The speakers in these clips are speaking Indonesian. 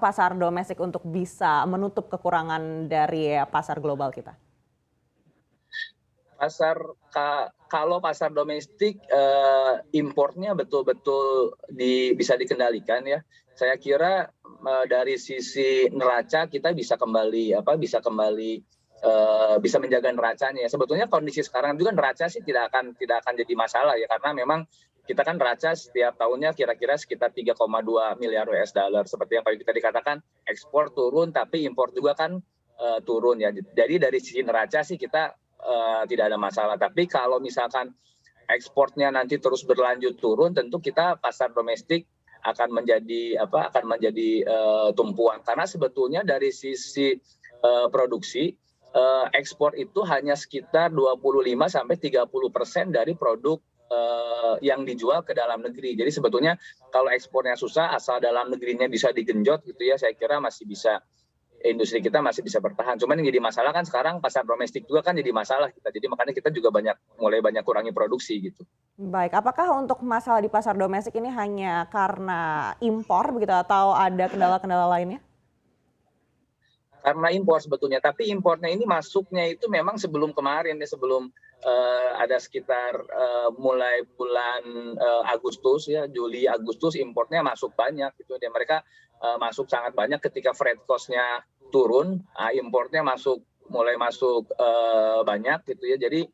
pasar domestik untuk bisa menutup kekurangan dari pasar global kita? Kalau pasar domestik importnya betul-betul bisa dikendalikan ya. Saya kira dari sisi neraca kita bisa bisa menjaga neracanya. Sebetulnya kondisi sekarang juga neraca sih tidak akan jadi masalah ya, karena memang kita kan neraca setiap tahunnya kira-kira sekitar 3,2 miliar US dollar. Seperti yang kita dikatakan, ekspor turun tapi impor juga kan turun ya. Jadi dari sisi neraca sih kita tidak ada masalah. Tapi kalau misalkan ekspornya nanti terus berlanjut turun, tentu kita pasar domestik akan menjadi tumpuan. Karena sebetulnya dari sisi produksi, ekspor itu hanya sekitar 25-30% dari produk yang dijual ke dalam negeri. Jadi sebetulnya kalau ekspornya susah, asal dalam negerinya bisa digenjot gitu ya, saya kira industri kita masih bisa bertahan. Cuman yang jadi masalah kan sekarang pasar domestik juga kan jadi masalah kita. Jadi makanya kita juga mulai banyak kurangi produksi gitu. Baik, apakah untuk masalah di pasar domestik ini hanya karena impor begitu atau ada kendala-kendala lainnya? Karena impor sebetulnya, tapi impornya ini masuknya itu memang sebelum kemarin ya, sebelum ada sekitar mulai bulan Agustus ya, Juli Agustus impornya masuk banyak gitu. Dan mereka masuk sangat banyak ketika freight cost-nya turun, importnya mulai masuk banyak gitu ya. Jadi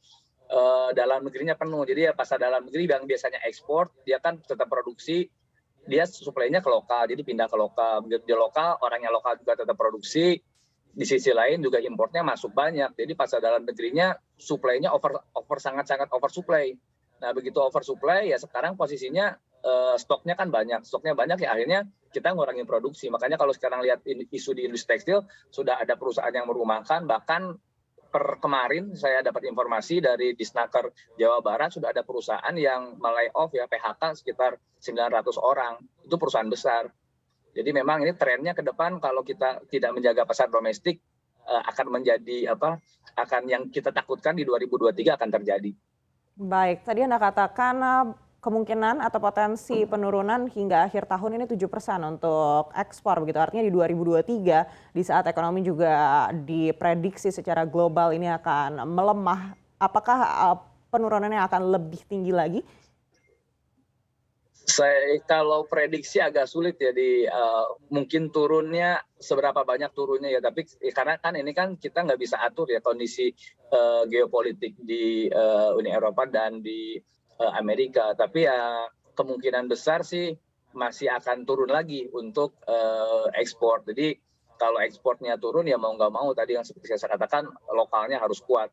dalam negerinya penuh. Jadi ya pasar dalam negeri yang biasanya ekspor, dia kan tetap produksi, dia suplainya ke lokal, jadi pindah ke lokal. Di lokal, orangnya lokal juga tetap produksi. Di sisi lain juga importnya masuk banyak. Jadi pasar dalam negerinya suplainya sangat-sangat oversupply. Nah begitu oversupply ya sekarang posisinya stoknya kan banyak. Stoknya banyak ya akhirnya kita ngurangin produksi. Makanya kalau sekarang lihat isu di industri tekstil, sudah ada perusahaan yang merumahkan. Bahkan per kemarin saya dapat informasi dari Disnaker Jawa Barat, sudah ada perusahaan yang melay off ya, PHK sekitar 900 orang. Itu perusahaan besar. Jadi memang ini trennya ke depan kalau kita tidak menjaga pasar domestik akan yang kita takutkan di 2023 akan terjadi. Baik, tadi Anda katakan kemungkinan atau potensi penurunan hingga akhir tahun ini 7% untuk ekspor begitu. Artinya di 2023 di saat ekonomi juga diprediksi secara global ini akan melemah. Apakah penurunannya akan lebih tinggi lagi? Kalau prediksi agak sulit ya, mungkin turunnya seberapa banyak turunnya ya, tapi karena kan ini kan kita nggak bisa atur ya kondisi geopolitik di Uni Eropa dan di Amerika, tapi ya kemungkinan besar sih masih akan turun lagi untuk ekspor. Jadi kalau ekspornya turun ya mau nggak mau tadi yang seperti saya katakan lokalnya harus kuat.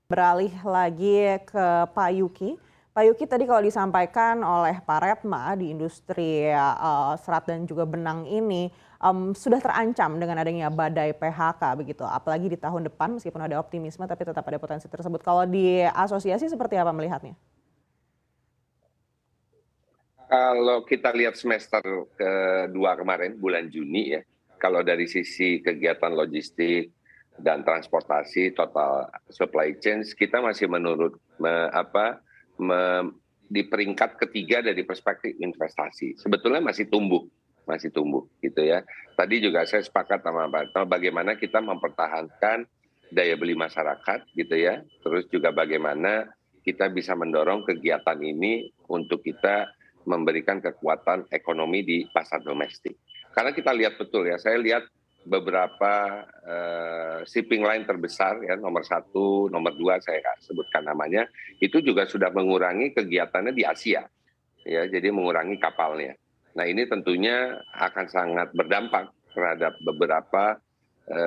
Beralih lagi ke Pak Yuki. Pak Yuki, tadi kalau disampaikan oleh Pak Retma di industri serat dan juga benang ini sudah terancam dengan adanya badai PHK begitu. Apalagi di tahun depan meskipun ada optimisme tapi tetap ada potensi tersebut. Kalau di asosiasi seperti apa melihatnya? Kalau kita lihat semester kedua kemarin bulan Juni ya, kalau dari sisi kegiatan logistik dan transportasi total supply chain kita masih di peringkat ketiga dari perspektif investasi. Sebetulnya masih tumbuh gitu ya. Tadi juga saya sepakat sama Pak Retno bagaimana kita mempertahankan daya beli masyarakat gitu ya. Terus juga bagaimana kita bisa mendorong kegiatan ini untuk kita memberikan kekuatan ekonomi di pasar domestik. Karena kita lihat betul ya, saya lihat beberapa shipping line terbesar ya, nomor 1, nomor 2 saya sebutkan namanya, itu juga sudah mengurangi kegiatannya di Asia. Ya, jadi mengurangi kapalnya. Nah, ini tentunya akan sangat berdampak terhadap beberapa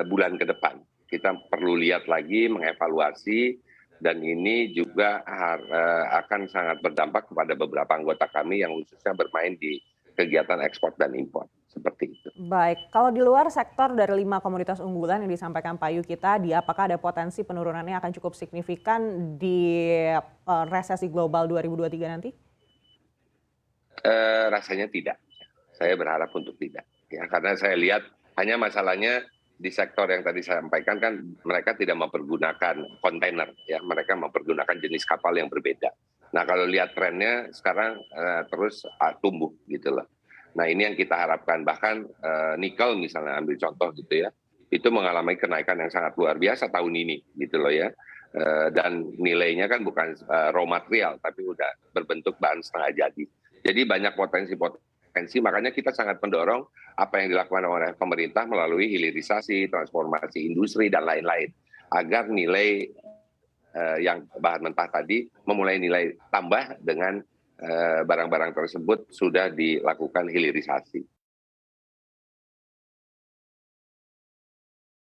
bulan ke depan. Kita perlu lihat lagi, mengevaluasi, dan ini juga akan sangat berdampak kepada beberapa anggota kami yang khususnya bermain di kegiatan ekspor dan impor. Seperti itu. Baik, kalau di luar sektor dari 5 komoditas unggulan yang disampaikan Pak Yuki tadi, apakah ada potensi penurunannya akan cukup signifikan di resesi global 2023 nanti? Rasanya tidak. Saya berharap untuk tidak. Ya, karena saya lihat hanya masalahnya di sektor yang tadi saya sampaikan kan mereka tidak mempergunakan kontainer, ya mereka mempergunakan jenis kapal yang berbeda. Nah kalau lihat trennya sekarang terus tumbuh gitu loh. Nah ini yang kita harapkan, bahkan nikel misalnya ambil contoh gitu ya, itu mengalami kenaikan yang sangat luar biasa tahun ini gitu loh ya. Dan nilainya kan bukan raw material, tapi udah berbentuk bahan setengah jadi. Jadi banyak potensi, makanya kita sangat mendorong apa yang dilakukan oleh pemerintah melalui hilirisasi, transformasi industri, dan lain-lain. Agar nilai yang bahan mentah tadi memulai nilai tambah dengan barang-barang tersebut sudah dilakukan hilirisasi.